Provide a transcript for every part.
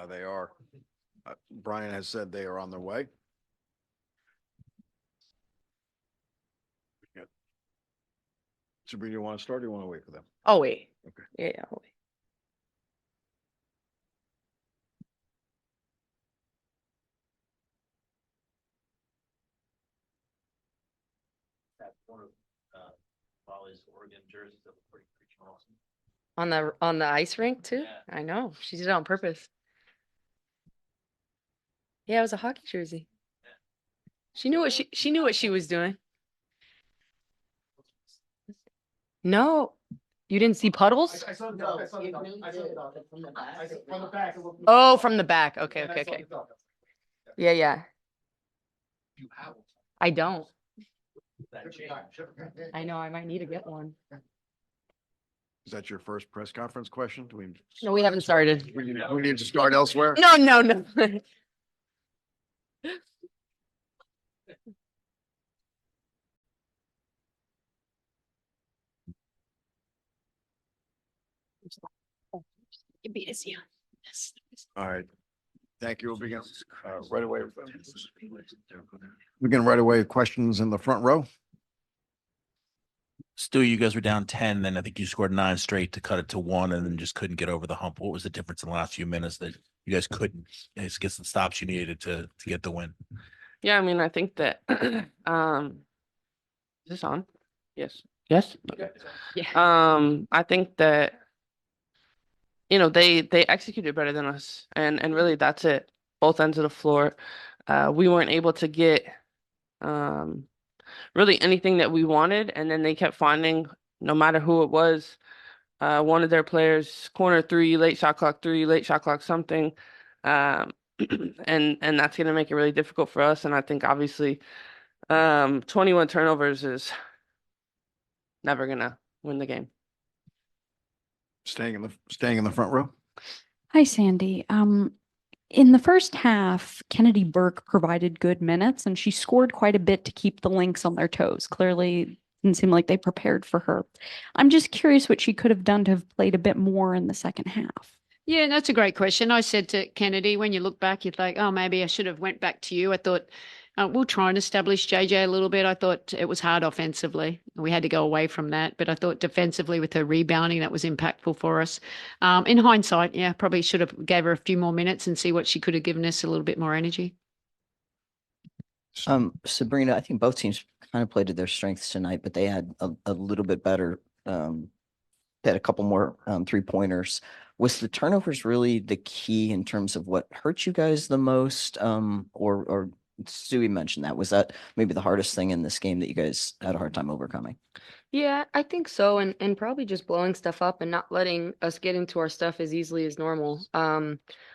They are. Brian has said they are on their way. Yeah. Sabrina, you want to start or you want to wait for them? Oh, wait. Okay. Yeah, I'll wait. That one of Molly's Oregon jerseys that look pretty awesome. On the ice rink too? Yeah. I know. She did it on purpose. Yeah, it was a hockey jersey. Yeah. She knew what she was doing. No. You didn't see puddles? I saw the dog. I saw the dog. I saw the dog. From the back. From the back. Oh, from the back. Okay, And I okay, saw okay. the dog. Yeah, yeah. You have one. I don't. That change. I know. I might need to get one. Is that your first press conference question? Do we? No, we haven't started. We need to start elsewhere? No, no, no. You beat us, yeah. Yes. All right. Thank you. We'll begin right away. Begin right away. Questions in the front row. Stu, you guys were down 10, then I think you scored 9 straight to cut it to 1 and then just couldn't get over the hump. What was the difference in the last few minutes that you guys couldn't get some stops you needed to get the win? Yeah, I mean, I think that is this on? Yes. Yes. Okay. Yeah. I think that they executed better than us, and really that's it. Both ends of the floor. We weren't able to get really anything that we wanted, and then they kept finding, no matter who it was, one of their players, corner 3, late shot clock 3, late shot clock something. And that's going to make it really difficult for us. And I think obviously 21 turnovers is never going to win the game. Staying in the front row. Hi, Sandy. In the first half, Kennedy Burke provided good minutes and she scored quite a bit to keep the Lynx on their toes. Clearly didn't seem like they prepared for her. I'm just curious what she could have done to have played a bit more in the second half. Yeah, that's a great question. I said to Kennedy, when you look back, you think, oh, maybe I should have went back to you. I thought we'll try and establish JJ a little bit. I thought it was hard offensively. We had to go away from that. But I thought defensively with her rebounding, that was impactful for us. In hindsight, yeah, probably should have gave her a few more minutes and see what she could have given us a little bit more energy. Sabrina, I think both teams kind of played to their strengths tonight, but they had a little bit better. They had a couple more 3-pointers. Was the turnovers really the key in terms of what hurt you guys the most? Or Stewie mentioned that. Was that maybe the hardest thing in this game that you guys had a hard time overcoming? Yeah, I think so. And probably just blowing stuff up and not letting us get into our stuff as easily as normal.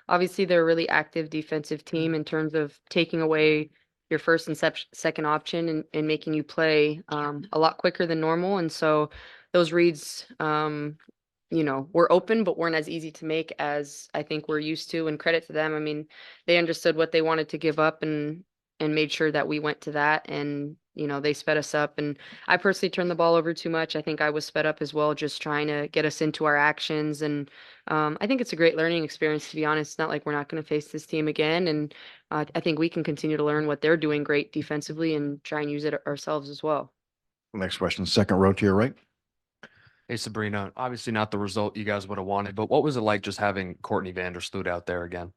Obviously, they're a really active defensive team in terms of taking away your first and second option and making you play a lot quicker than normal. And so those reads, were open, but weren't as easy to make as I think we're used to. And credit to them. I mean, they understood what they wanted to give up and made sure that we went to that. And, they sped us up. And I personally turned the ball over too much. I think I was sped up as well, just trying to get us into our actions. And I think it's a great learning experience, to be honest. It's not like we're not going to face this team again. And I think we can continue to learn what they're doing great defensively and try and use it ourselves as well. Next question, second row to your right. Hey, Sabrina, obviously not the result you guys would have wanted, but what was it like just having Courtney Vandersloot out there again?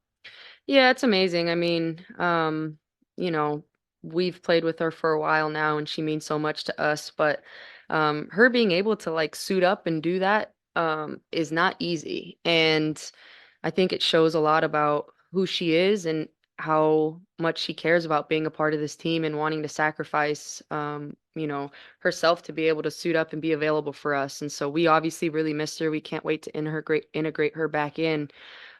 Yeah, it's amazing. I mean, we've played with her for a while now and she means so much to us, but her being able to suit up and do that is not easy. And I think it shows a lot about who she is and how much she cares about being a part of this team and wanting to sacrifice herself to be able to suit up and be available for us. And so we obviously really missed her. We can't wait to integrate her back in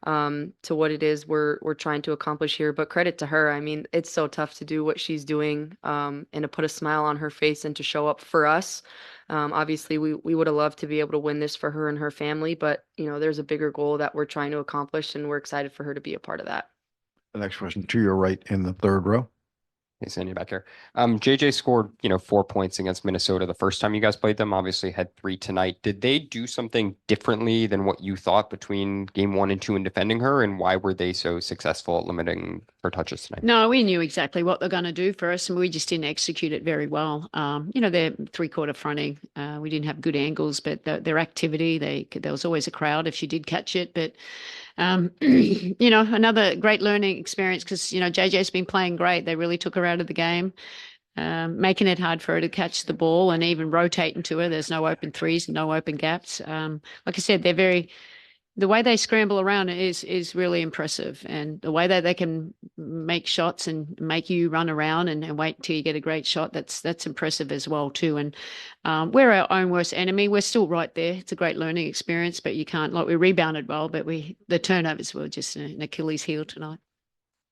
to what it is we're trying to accomplish here. But credit to her. I mean, it's so tough to do what she's doing and to put a smile on her face and to show up for us. Obviously, we would have loved to be able to win this for her and her family, but there's a bigger goal that we're trying to accomplish, and we're excited for her to be a part of that. The next question to your right in the third row. Hey, Sandy back here. JJ scored, 4 points against Minnesota the first time you guys played them. Obviously had 3 tonight. Did they do something differently than what you thought between game 1 and 2 in defending her? And why were they so successful at limiting her touches tonight? No, we knew exactly what they're going to do for us, and we just didn't execute it very well. Their three-quarter fronting, we didn't have good angles, but their activity, there was always a crowd if she did catch it. But another great learning experience because JJ's been playing great. They really took her out of the game, making it hard for her to catch the ball and even rotating to her. There's no open threes, no open gaps. Like I said, the way they scramble around is really impressive, and the way that they can make shots and make you run around and wait till you get a great shot, that's impressive as well too. And we're our own worst enemy. We're still right there. It's a great learning experience, but you can't, like, we rebounded well, but the turnovers were just an Achilles heel tonight.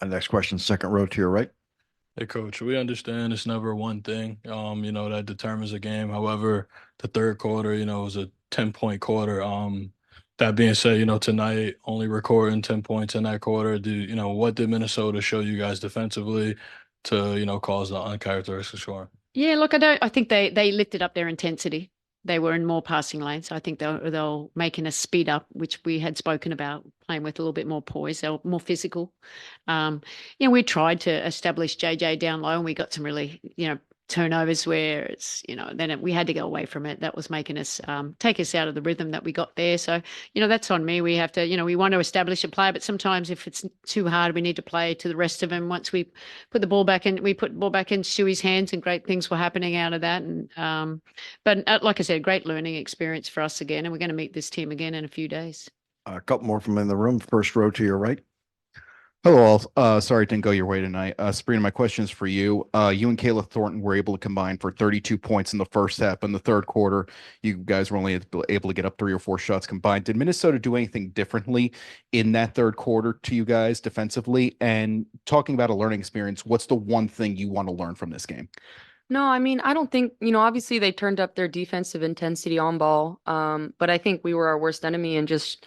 Next question, second row to your right. Hey, coach, we understand it's never one thing, that determines a game. However, the third quarter, was a 10-point quarter. That being said, tonight only recording 10 points in that quarter. What did Minnesota show you guys defensively to, cause the uncharacteristic scoring? Yeah, look, I think they lifted up their intensity. They were in more passing lanes. I think they'll making us speed up, which we had spoken about, playing with a little bit more poise. They were more physical. We tried to establish JJ down low, and we got some really, turnovers where it's, we had to go away from it. That was making us take us out of the rhythm that we got there. So, that's on me. We have to, we want to establish a play, but sometimes if it's too hard, we need to play to the rest of them. Once we put the ball back in, we put the ball back in Shuey's hands, and great things were happening out of that. And but like I said, great learning experience for us again, and we're going to meet this team again in a few days. A couple more from in the room. First row to your right. Hello all. Sorry it didn't go your way tonight. Sabrina, my question is for you. You and Kayla Thornton were able to combine for 32 points in the first half. In the third quarter, you guys were only able to get up 3 or 4 shots combined. Did Minnesota do anything differently in that third quarter to you guys defensively? And talking about a learning experience, what's the one thing you want to learn from this game? No, I mean, I don't think, obviously they turned up their defensive intensity on ball. But I think we were our worst enemy and just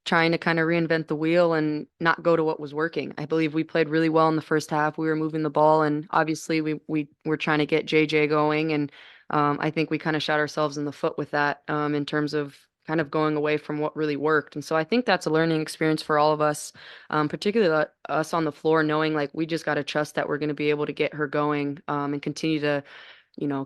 trying to kind of reinvent the wheel and not go to what was working. I believe we played really well in the first half. We were moving the ball, and obviously we were trying to get JJ going. And I think we kind of shot ourselves in the foot with that in terms of kind of going away from what really worked. And so I think that's a learning experience for all of us, particularly us on the floor, knowing like we just got to trust that we're going to be able to get her going and continue to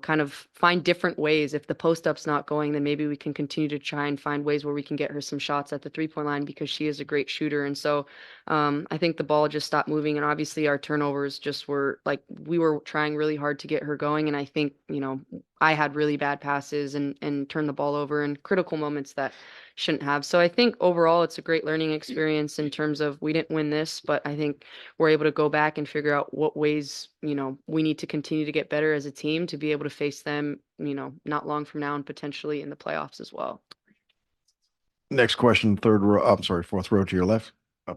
kind of find different ways. If the post up's not going, then maybe we can continue to try and find ways where we can get her some shots at the 3-point line because she is a great shooter. And so I think the ball just stopped moving. And obviously our turnovers just were like, we were trying really hard to get her going. And I think, I had really bad passes and turned the ball over in critical moments that shouldn't have. So I think overall it's a great learning experience in terms of we didn't win this, but I think we're able to go back and figure out what ways, we need to continue to get better as a team to be able to face them, not long from now and potentially in the playoffs as well. Next question, third row. I'm sorry, fourth row to your left.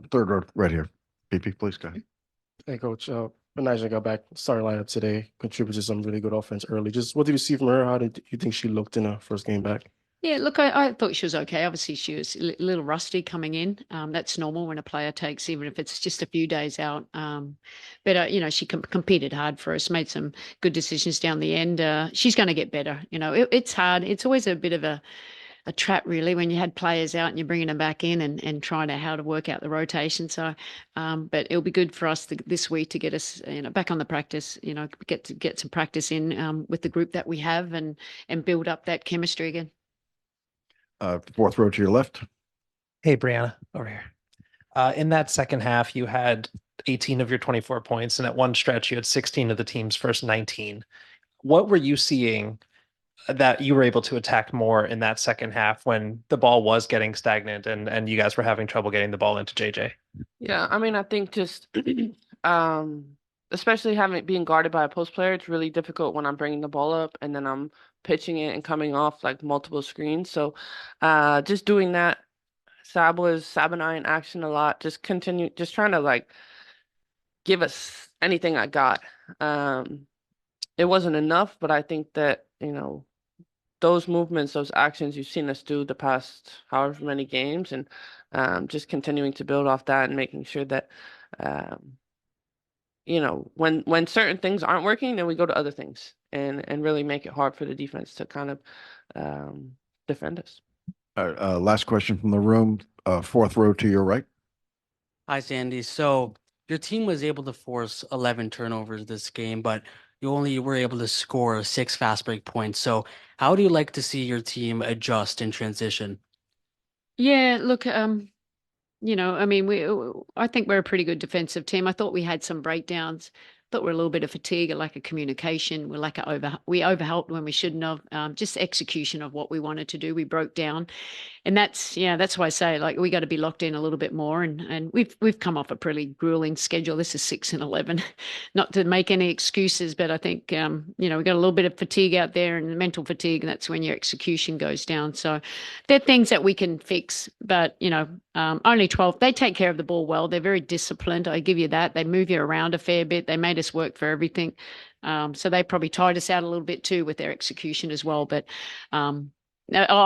Third row right here. PP, please go ahead. Hey, Coach. Benijah got back, starting lineup today, contributed some really good offense early. Just what did you see from her? How did you think she looked in her first game back? Yeah, look, I thought she was okay. Obviously, she was a little rusty coming in. That's normal when a player takes, even if it's just a few days out. But she competed hard for us, made some good decisions down the end. She's going to get better. It's hard. It's always a bit of a trap, really, when you had players out and you're bringing them back in and trying to how to work out the rotation. So, but it'll be good for us this week to get us, back on the practice. Get some practice in with the group that we have and build up that chemistry again. Fourth row to your left. Hey, Breanna, over here. In that second half, you had 18 of your 24 points, and at one stretch, you had 16 of the team's first 19. What were you seeing that you were able to attack more in that second half when the ball was getting stagnant and you guys were having trouble getting the ball into JJ? Yeah, I mean, I think just especially being guarded by a post player, it's really difficult when I'm bringing the ball up and then I'm pitching it and coming off like multiple screens. So just doing that, Sab and I in action a lot, just trying to like give us anything I got. It wasn't enough, but I think that, those movements, those actions you've seen us do the past however many games, and just continuing to build off that and making sure that when certain things aren't working, then we go to other things and really make it hard for the defense to kind of defend us. All right, last question from the room, fourth row to your right. Hi, Sandy. So your team was able to force 11 turnovers this game, but you only were able to score 6 fast break points. So how do you like to see your team adjust in transition? Yeah, look, I mean, I think we're a pretty good defensive team. I thought we had some breakdowns. Thought we're a little bit of fatigue, a lack of communication. We overhelped when we shouldn't have. Just execution of what we wanted to do. We broke down. And that's why I say, like, we got to be locked in a little bit more. And we've come off a pretty grueling schedule. This is 6-11. Not to make any excuses, but I think we got a little bit of fatigue out there and mental fatigue, and that's when your execution goes down. So they're things that we can fix. But only 12. They take care of the ball well. They're very disciplined. I give you that. They move you around a fair bit. They made us work for everything. So they probably tired us out a little bit too with their execution as well. But I'm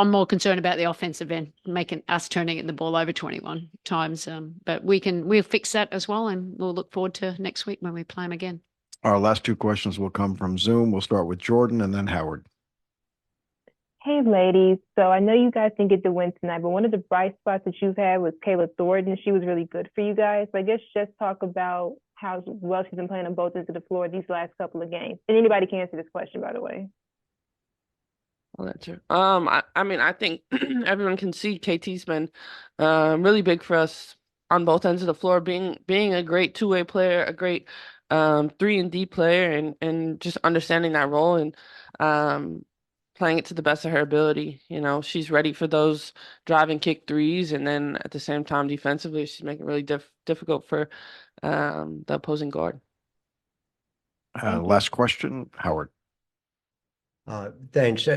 more concerned about the offensive end, making us turning the ball over 21 times. But we'll fix that as well, and we'll look forward to next week when we play them again. Our last two questions will come from Zoom. We'll start with Jordan and then Howard. Hey, ladies. So I know you guys didn't get the win tonight, but one of the bright spots that you've had was Kayla Thornton. She was really good for you guys. So I guess just talk about how well she's been playing on both ends of the floor these last couple of games. And anybody can answer this question, by the way. Well, that's true. I mean, I think everyone can see KT's been really big for us on both ends of the floor, being a great two-way player, a great 3-and-D player, and just understanding that role and playing it to the best of her ability. She's ready for those drive and kick threes, and then at the same time, defensively, she's making it really difficult for the opposing guard. Last question, Howard. Thanks.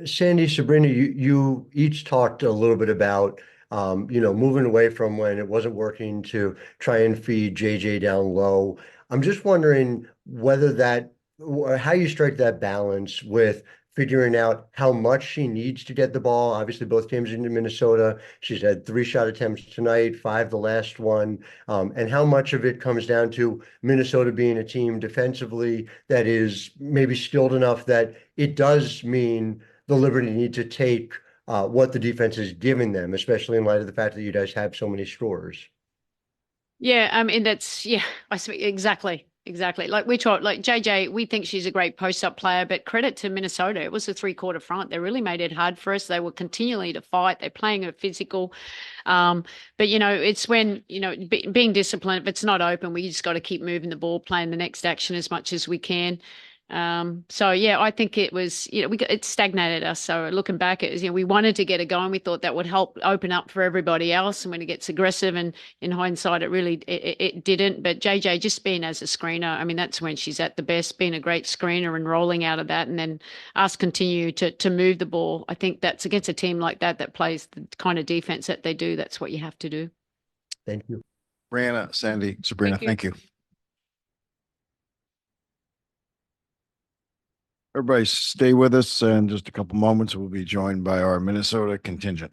Sandy, Sabrina, you each talked a little bit about, moving away from when it wasn't working to try and feed JJ down low. I'm just wondering how you strike that balance with figuring out how much she needs to get the ball. Obviously, both games into Minnesota, she's had 3 shot attempts tonight, 5 the last one. And how much of it comes down to Minnesota being a team defensively that is maybe skilled enough that it does mean the Liberty need to take what the defense is giving them, especially in light of the fact that you guys have so many scores. Yeah, I mean, I see exactly. Like JJ, we think she's a great post-up player, but credit to Minnesota. It was a 3-quarter front. They really made it hard for us. They were continually to fight. They're playing her physical. But, it's when, being disciplined, if it's not open, we just got to keep moving the ball, playing the next action as much as we can. So yeah, I think it was, it stagnated us. So looking back, it was, we wanted to get it going. We thought that would help open up for everybody else. And when it gets aggressive, and in hindsight, it didn't. But JJ just being as a screener, I mean, that's when she's at the best, being a great screener and rolling out of that. And then us continue to move the ball. I think that's against a team like that plays the kind of defense that they do. That's what you have to do. Thank you. Breanna, Sandy, Sabrina, thank you. Everybody stay with us, and just a couple moments, we'll be joined by our Minnesota contingent.